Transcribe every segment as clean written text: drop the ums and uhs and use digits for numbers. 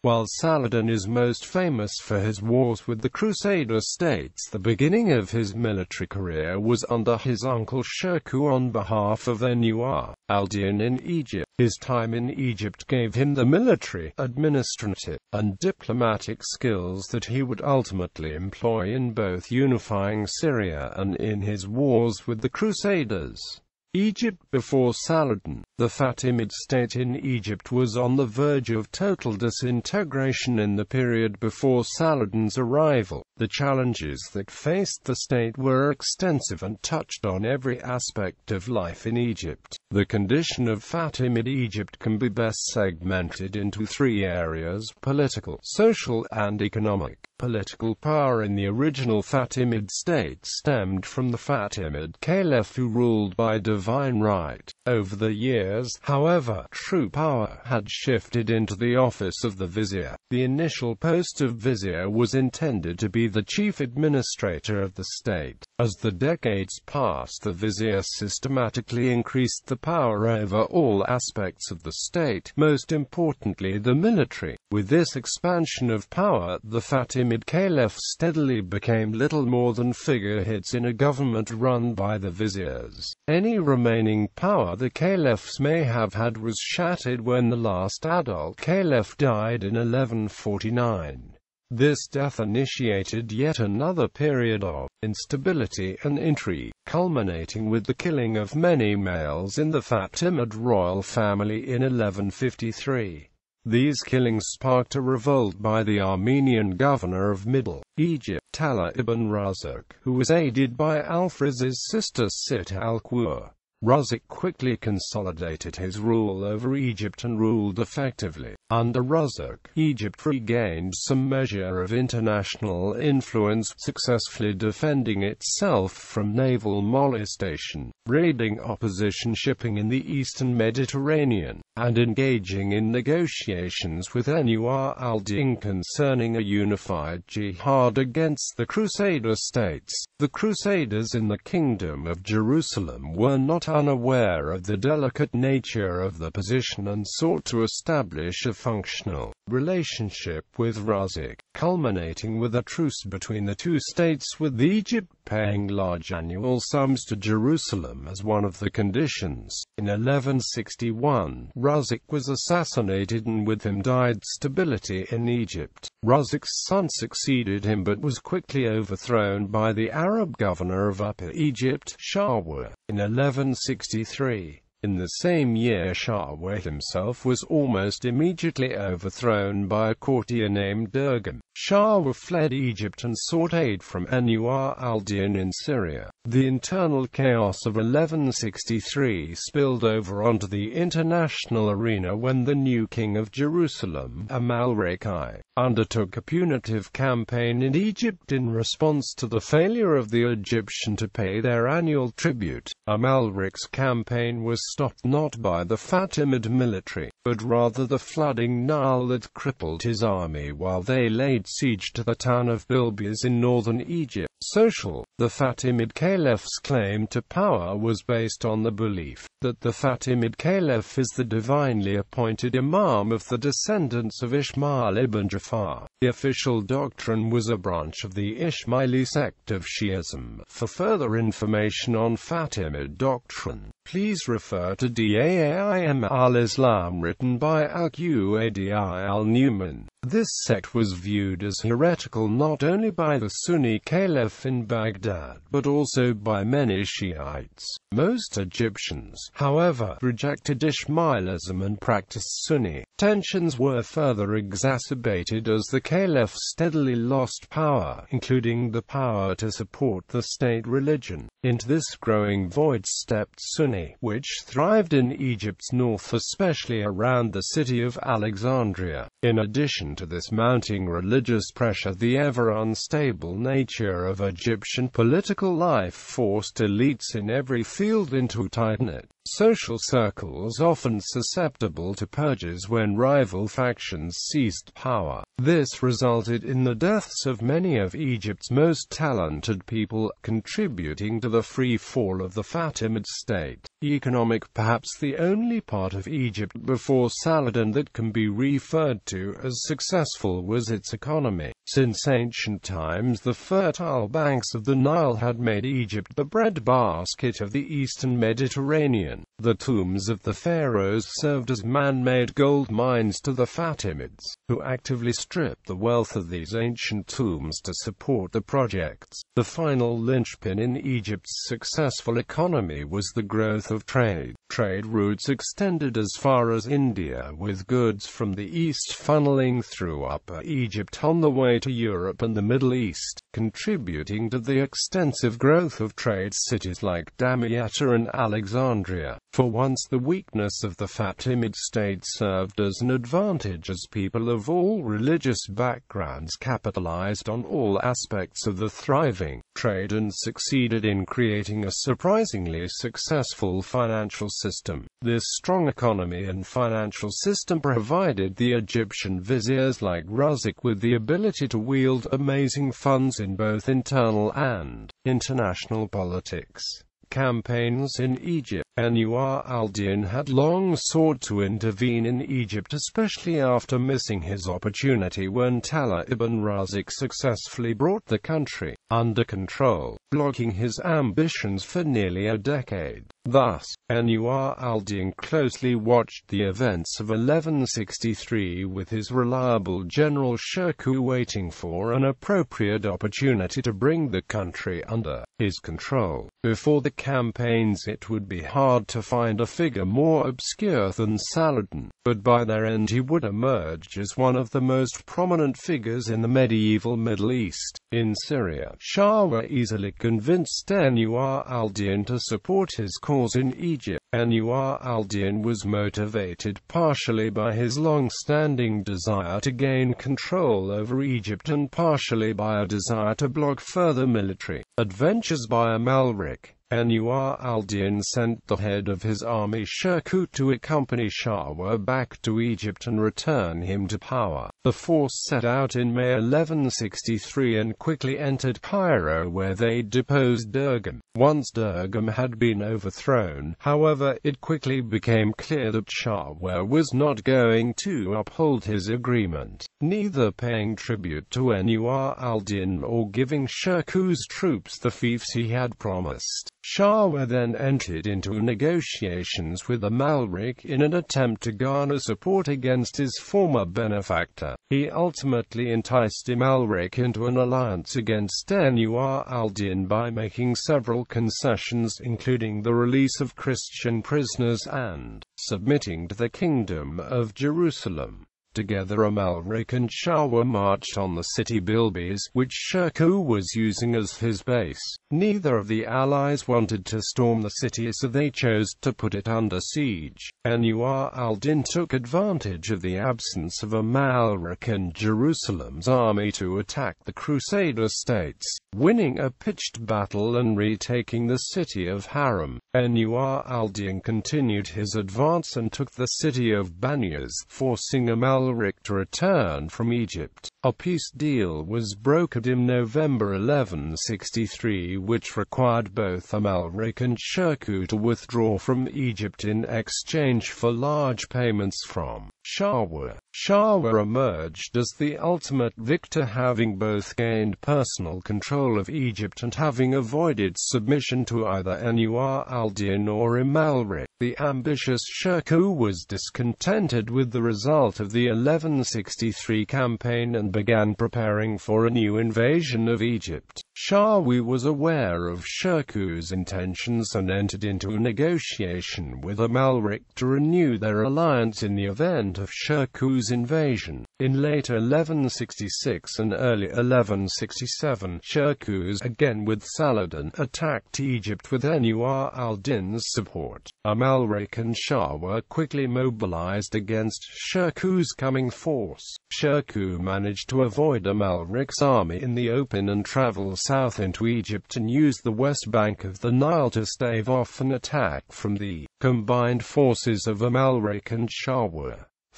While Saladin is most famous for his wars with the Crusader States, the beginning of his military career was under his uncle Shirkuh on behalf of Nur-al-Din in Egypt. His time in Egypt gave him the military, administrative, and diplomatic skills that he would ultimately employ in both unifying Syria and in his wars with the Crusaders. Egypt before Saladin. The Fatimid state in Egypt was on the verge of total disintegration in the period before Saladin's arrival. The challenges that faced the state were extensive and touched on every aspect of life in Egypt. The condition of Fatimid Egypt can be best segmented into three areas: political, social, and economic. Political power in the original Fatimid state stemmed from the Fatimid Caliph who ruled by divine right. Over the years, however, true power had shifted into the office of the vizier. The initial post of vizier was intended to be the chief administrator of the state. As the decades passed, the vizier systematically increased the power over all aspects of the state, most importantly the military. With this expansion of power, the Fatimid Caliph steadily became little more than figureheads in a government run by the viziers. Any remaining power the caliphs may have had was shattered when the last adult caliph died in 1149. This death initiated yet another period of instability and intrigue, culminating with the killing of many males in the Fatimid royal family in 1153. These killings sparked a revolt by the Armenian governor of Middle Egypt, Tala ibn Razak, who was aided by Alfriz's sister Sit al-Qur. Razak quickly consolidated his rule over Egypt and ruled effectively. Under Razak, Egypt regained some measure of international influence, successfully defending itself from naval molestation, raiding opposition shipping in the eastern Mediterranean, and engaging in negotiations with Nur-al-Din concerning a unified jihad against the Crusader States. The Crusaders in the Kingdom of Jerusalem were not unaware of the delicate nature of the position and sought to establish a functional relationship with Razak, culminating with a truce between the two states, with Egypt paying large annual sums to Jerusalem as one of the conditions. In 1161, Razak was assassinated and with him died stability in Egypt. Razak's son succeeded him but was quickly overthrown by the Arab governor of Upper Egypt, Shirkuh, in 1163. In the same year, Shirkuh himself was almost immediately overthrown by a courtier named Durgam. Shirkuh fled Egypt and sought aid from Nur-al-Din in Syria. The internal chaos of 1163 spilled over onto the international arena when the new king of Jerusalem, Amalric I, undertook a punitive campaign in Egypt in response to the failure of the Egyptian to pay their annual tribute. Amalric's campaign was stopped not by the Fatimid military, but rather the flooding Nile that crippled his army while they laid siege to the town of Bilbis in northern Egypt. Social. The Fatimid Caliph's claim to power was based on the belief that the Fatimid Caliph is the divinely appointed imam of the descendants of Ismail ibn Jafar. The official doctrine was a branch of the Ismaili sect of Shi'ism. For further information on Fatimid doctrine, please refer to Da'im al-Islam written by Al-Qadi al-Newman. This sect was viewed as heretical not only by the Sunni Caliph in Baghdad, but also by many Shiites. Most Egyptians, however, rejected Ismailism and practiced Sunni. Tensions were further exacerbated as the Caliph steadily lost power, including the power to support the state religion. Into this growing void stepped Sunni, which thrived in Egypt's north, especially around the city of Alexandria. In addition to this mounting religious pressure, the ever unstable nature of Egyptian political life forced elites in every field into tight-knit social circles, often susceptible to purges when rival factions seized power. This resulted in the deaths of many of Egypt's most talented people, contributing to the free fall of the Fatimid state. Economic. Perhaps the only part of Egypt before Saladin that can be referred to as successful was its economy. Since ancient times, the fertile banks of the Nile had made Egypt the breadbasket of the eastern Mediterranean. The tombs of the pharaohs served as man-made gold mines to the Fatimids, who actively stripped the wealth of these ancient tombs to support the projects. The final linchpin in Egypt's successful economy was the growth of trade. Trade routes extended as far as India, with goods from the east funneling through Upper Egypt on the way to Europe and the Middle East, contributing to the extensive growth of trade cities like Damietta and Alexandria. For once, the weakness of the Fatimid state served as an advantage, as people of all religious backgrounds capitalized on all aspects of the thriving trade and succeeded in creating a surprisingly successful financial system. This strong economy and financial system provided the Egyptian viziers like Razik with the ability to wield amazing funds in both internal and international politics. Campaigns in Egypt. Anwar al-Din had long sought to intervene in Egypt, especially after missing his opportunity when Talha ibn Razik successfully brought the country under control, blocking his ambitions for nearly a decade. Thus, Anwar al-Din closely watched the events of 1163 with his reliable general Shirkuh waiting for an appropriate opportunity to bring the country under his control. Before the campaigns, it would be hard to find a figure more obscure than Saladin, but by their end he would emerge as one of the most prominent figures in the medieval Middle East. In Syria, Shah easily convinced Anwar al-Din to support his cause in Egypt. Anwar al-Din was motivated partially by his long-standing desire to gain control over Egypt and partially by a desire to block further military adventures by Amalric. Anwar al-Din sent the head of his army Shirkuh to accompany Shah back to Egypt and return him to power. The force set out in May 1163 and quickly entered Cairo, where they deposed Dergham. Once Dergham had been overthrown, however, it quickly became clear that Shah was not going to uphold his agreement, neither paying tribute to Anwar al-Din or giving Shirkuh's troops the fiefs he had promised. Shah then entered into negotiations with Amalric in an attempt to garner support against his former benefactor. He ultimately enticed Amalric into an alliance against Anwar al-Din by making several concessions, including the release of Christian prisoners and submitting to the Kingdom of Jerusalem. Together, Amalric and Shah marched on the city Bilbis, which Shirkuh was using as his base. Neither of the allies wanted to storm the city, so they chose to put it under siege. Anwar al-Din took advantage of the absence of Amalric and Jerusalem's army to attack the Crusader States, winning a pitched battle and retaking the city of Haram. Anwar al-Din continued his advance and took the city of Banyas, forcing Amalric to return from Egypt. A peace deal was brokered in November 1163, which required both Amalric and Shirkuh to withdraw from Egypt in exchange for large payments from Shah. Shah emerged as the ultimate victor, having both gained personal control of Egypt and having avoided submission to either Anwar al-Din or Amalric. The ambitious Shirkuh was discontented with the result of the 1163 campaign and began preparing for a new invasion of Egypt. Shah was aware of Shirkuh's intentions and entered into a negotiation with Amalric to renew their alliance in the event of Shirkuh's invasion. In late 1166 and early 1167, Shirkuh, again with Saladin, attacked Egypt with Anwar al-Din's support. Amalric and Shah quickly mobilized against Shirkuh's coming force. Shirkuh managed to avoid Amalric's army in the open and travel south into Egypt and used the west bank of the Nile to stave off an attack from the combined forces of Amalric and Shah.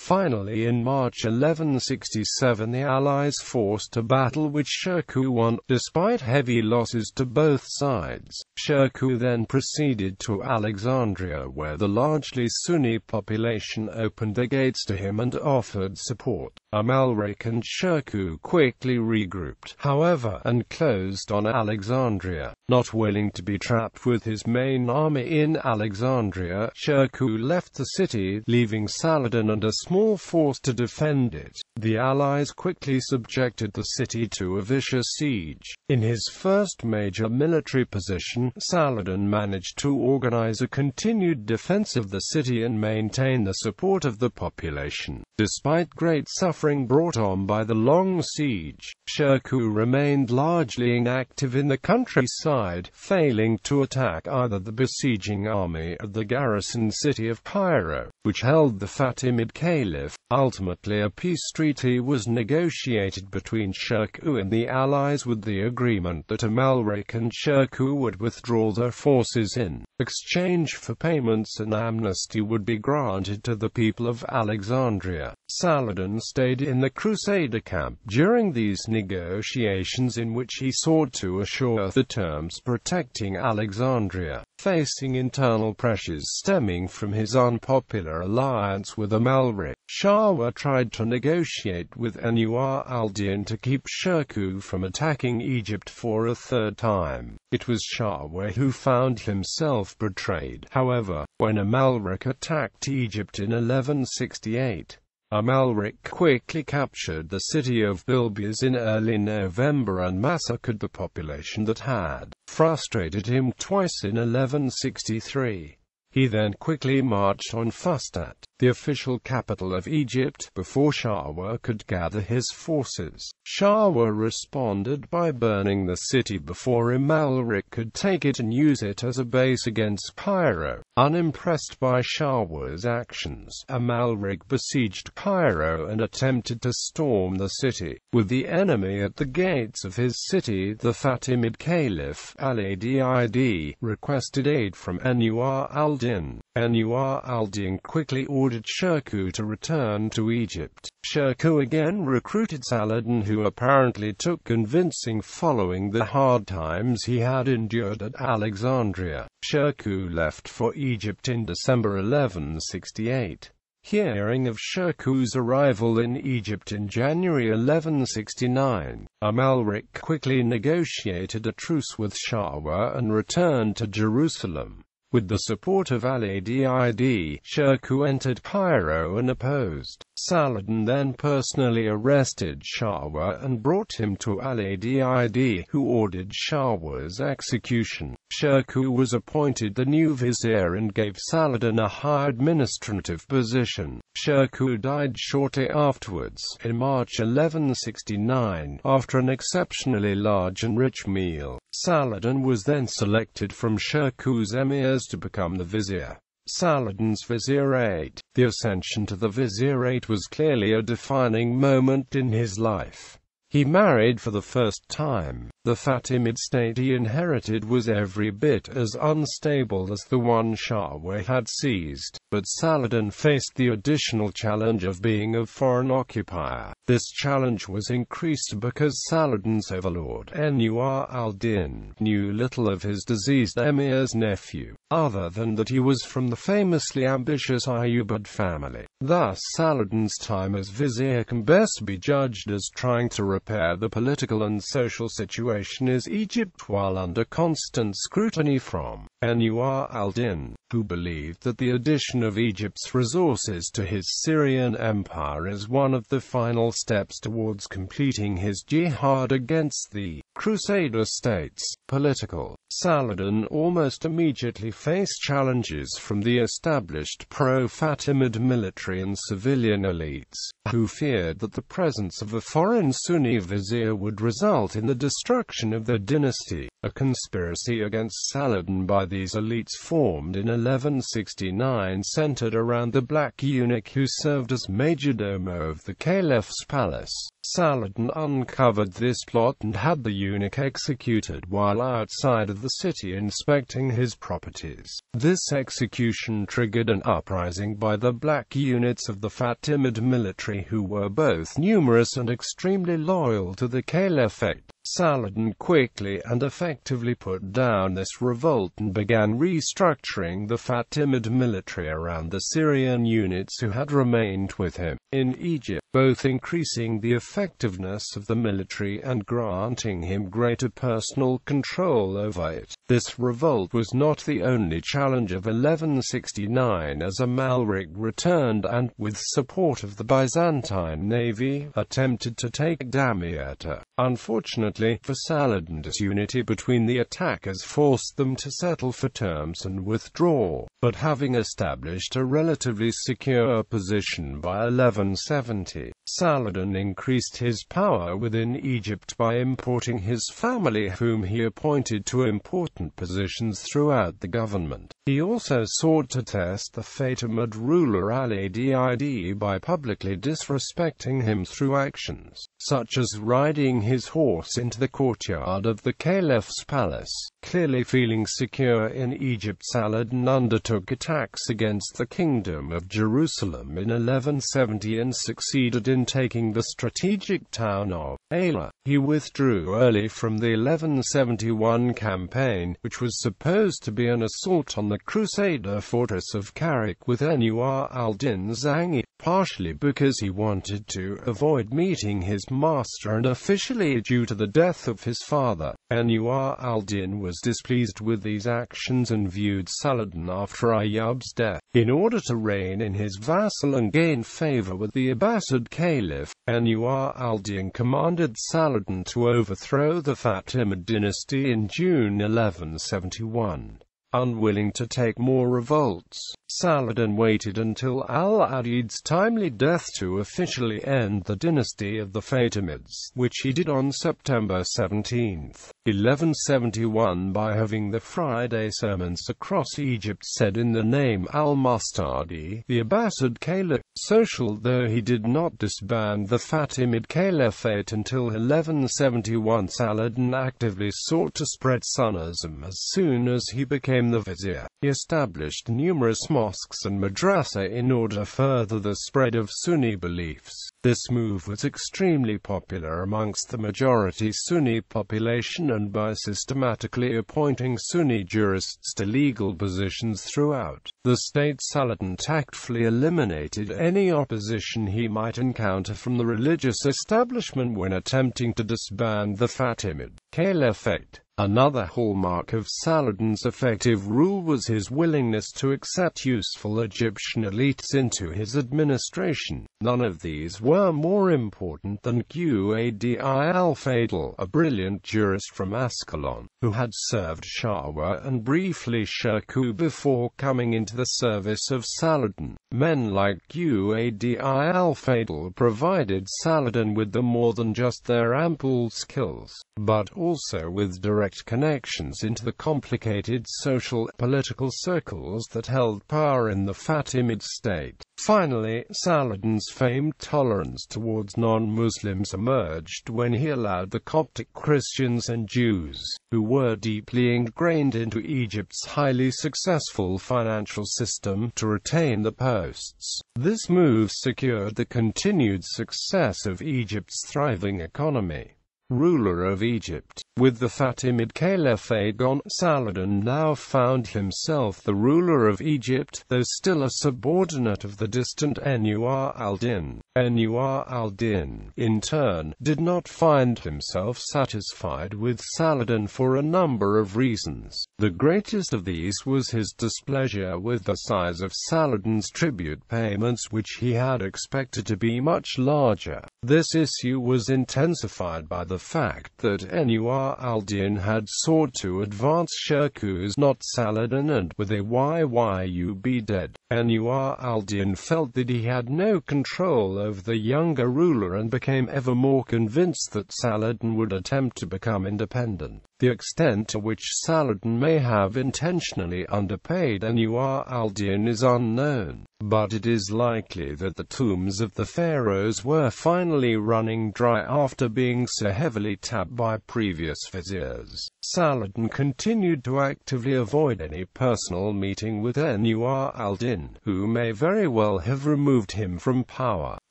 Finally, in March 1167, the Allies forced a battle which Shirkuh won, despite heavy losses to both sides. Shirkuh then proceeded to Alexandria, where the largely Sunni population opened their gates to him and offered support. Amalric and Shirkuh quickly regrouped, however, and closed on Alexandria. Not willing to be trapped with his main army in Alexandria, Shirkuh left the city, leaving Saladin and a small force to defend it. The Allies quickly subjected the city to a vicious siege. In his first major military position, Saladin managed to organize a continued defense of the city and maintain the support of the population. Despite great suffering brought on by the long siege, Shirkuh remained largely inactive in the countryside, failing to attack either the besieging army or the garrison city of Cairo, which held the Fatimid Caliph. Ultimately, a peace treaty was negotiated between Shirkuh and the Allies with the agreement that Amalric and Shirkuh would withdraw their forces in exchange for payments, and amnesty would be granted to the people of Alexandria. Saladin stayed in the Crusader camp during these negotiations, in which he sought to assure the terms protecting Alexandria. Facing internal pressures stemming from his unpopular alliance with Amalric, Shirkuh tried to negotiate with Anwar al-Din to keep Shirkuh from attacking Egypt for a third time. It was Shirkuh who found himself betrayed, however, when Amalric attacked Egypt in 1168. Amalric quickly captured the city of Bilbis in early November and massacred the population that had frustrated him twice in 1163. He then quickly marched on Fustat, the official capital of Egypt, before Shirkuh could gather his forces. Shirkuh responded by burning the city before Amalric could take it and use it as a base against Cairo. Unimpressed by Shirkuh's actions, Amalric besieged Cairo and attempted to storm the city. With the enemy at the gates of his city, the Fatimid Caliph, Saladin, requested aid from Anwar al-Din. Anwar al-Din quickly ordered Shirkuh to return to Egypt. Shirkuh again recruited Saladin, who apparently took convincing following the hard times he had endured at Alexandria. Shirkuh left for Egypt in December 1168. Hearing of Shirkuh's arrival in Egypt in January 1169, Amalric quickly negotiated a truce with Shirkuh and returned to Jerusalem. With the support of Saladin, Shirkuh entered Cairo and opposed. Saladin then personally arrested Shirkuh and brought him to Saladin, who ordered Shirkuh's execution. Shirkuh was appointed the new vizier and gave Saladin a high administrative position. Shirkuh died shortly afterwards, in March 1169, after an exceptionally large and rich meal. Saladin was then selected from Shirkuh's emirs to become the vizier. Saladin's vizierate. The ascension to the vizierate was clearly a defining moment in his life. He married for the first time. The Fatimid state he inherited was every bit as unstable as the one Shirkuh had seized, but Saladin faced the additional challenge of being a foreign occupier. This challenge was increased because Saladin's overlord, Anwar al-Din, knew little of his diseased emir's nephew, other than that he was from the famously ambitious Ayyubid family. Thus, Saladin's time as vizier can best be judged as trying to repair the political and social situation in Egypt while under constant scrutiny from Anwar al-Din, who believed that the addition of Egypt's resources to his Syrian empire is one of the final steps towards completing his jihad against the Crusader States. Political. Saladin almost immediately faced challenges from the established pro-Fatimid military and civilian elites, who feared that the presence of a foreign Sunni vizier would result in the destruction of their dynasty. A conspiracy against Saladin by these elites formed in 1169 centered around the black eunuch who served as majordomo of the caliph's palace. Saladin uncovered this plot and had the eunuch executed while outside of the city inspecting his properties. This execution triggered an uprising by the black units of the Fatimid military, who were both numerous and extremely loyal to the caliphate. Saladin quickly and effectively put down this revolt and began restructuring the Fatimid military around the Syrian units who had remained with him in Egypt, both increasing the effectiveness of the military and granting him greater personal control over it. This revolt was not the only challenge of 1169, as Amalric returned and, with support of the Byzantine navy, attempted to take Damietta. Unfortunately for Saladin, disunity between the attackers forced them to settle for terms and withdraw. But having established a relatively secure position by 1170, Saladin increased his power within Egypt by importing his family, whom he appointed to important positions throughout the government. He also sought to test the Fatimid ruler Al-Adid by publicly disrespecting him through actions, such as riding his horse into the courtyard of the caliph's palace. Clearly feeling secure in Egypt, Saladin undertook attacks against the Kingdom of Jerusalem in 1170 and succeeded in taking the strategic town of Ayla. He withdrew early from the 1171 campaign, which was supposed to be an assault on the Crusader fortress of Karak with Nur al-Din Zangi, partially because he wanted to avoid meeting his master and officially due to the death of his father. Nur al-Din was displeased with these actions and viewed Saladin after Ayyub's death. In order to reign in his vassal and gain favor with the Abbasid Caliph, Nur al-Din commanded Saladin to overthrow the Fatimid dynasty in June 1171. Unwilling to take more revolts, Saladin waited until Al-Adid's timely death to officially end the dynasty of the Fatimids, which he did on September 17, 1171 by having the Friday sermons across Egypt said in the name al-Mustadi, the Abbasid Caliph. Social though he did not disband the Fatimid Caliphate until 1171, Saladin actively sought to spread Sunnism as soon as he became the vizier. He established numerous mosques and madrasa in order to further the spread of Sunni beliefs. This move was extremely popular amongst the majority Sunni population, and by systematically appointing Sunni jurists to legal positions throughout the state, Saladin tactfully eliminated any opposition he might encounter from the religious establishment when attempting to disband the Fatimid Caliphate. Another hallmark of Saladin's effective rule was his willingness to accept useful Egyptian elites into his administration. None of these were more important than Qadi al-Fadl, a brilliant jurist from Ascalon, who had served Shirkuh and briefly Shirkuh before coming into the service of Saladin. Men like Qadi al-Fadl provided Saladin with more than just their ample skills, but also with direct connections into the complicated social, political circles that held power in the Fatimid state. Finally, Saladin's famed tolerance towards non-Muslims emerged when he allowed the Coptic Christians and Jews, who were deeply ingrained into Egypt's highly successful financial system, to retain the posts. This move secured the continued success of Egypt's thriving economy. Ruler of Egypt. With the Fatimid Caliphate gone, Saladin now found himself the ruler of Egypt, though still a subordinate of the distant Nur al-Din. Nur al-Din, in turn, did not find himself satisfied with Saladin for a number of reasons. The greatest of these was his displeasure with the size of Saladin's tribute payments, which he had expected to be much larger. This issue was intensified by the fact that Nur al-Din had sought to advance Shirkuh, not Saladin, and with Ayyub dead, Nur al-Din felt that he had no control over the younger ruler and became ever more convinced that Saladin would attempt to become independent. The extent to which Saladin may have intentionally underpaid Nur al-Din is unknown, but it is likely that the tombs of the pharaohs were finally running dry after being so heavily tapped by previous viziers. Saladin continued to actively avoid any personal meeting with Nur al-Din, who may very well have removed him from power.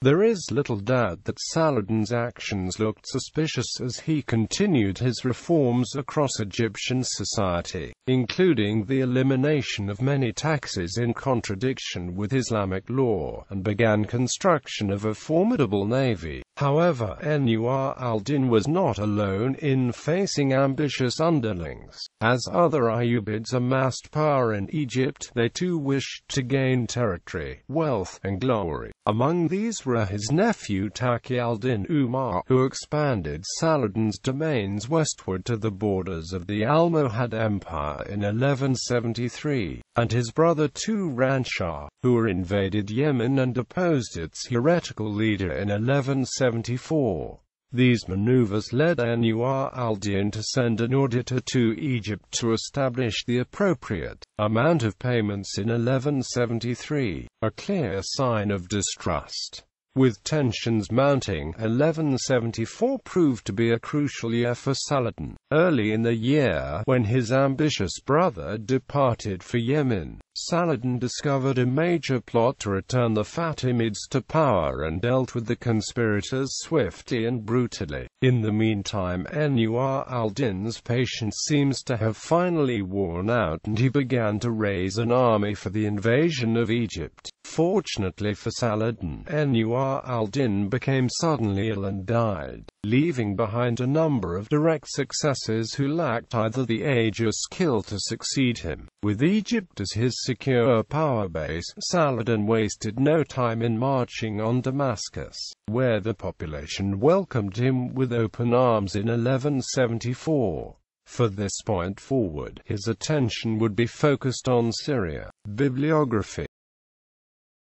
There is little doubt that Saladin's actions looked suspicious as he continued his reforms across Egyptian society, including the elimination of many taxes in contradiction with Islamic law, and began construction of a formidable navy. However, Nur al-Din was not alone in facing ambitious underlings. As other Ayyubids amassed power in Egypt, they too wished to gain territory, wealth, and glory. Among these were his nephew Taqi al-Din Umar, who expanded Saladin's domains westward to the borders of the Almohad Empire in 1173, and his brother Turan Shah, who invaded Yemen and deposed its heretical leader in 1174. These maneuvers led Nur al-Din to send an auditor to Egypt to establish the appropriate amount of payments in 1173, a clear sign of distrust. With tensions mounting, 1174 proved to be a crucial year for Saladin. Early in the year, when his ambitious brother departed for Yemen, Saladin discovered a major plot to return the Fatimids to power and dealt with the conspirators swiftly and brutally. In the meantime, Nur al-Din's patience seems to have finally worn out, and he began to raise an army for the invasion of Egypt. Fortunately for Saladin, Nur al-Din became suddenly ill and died, leaving behind a number of direct successors who lacked either the age or skill to succeed him. With Egypt as his secure power base, Saladin wasted no time in marching on Damascus, where the population welcomed him with open arms in 1174. From this point forward, his attention would be focused on Syria. Bibliography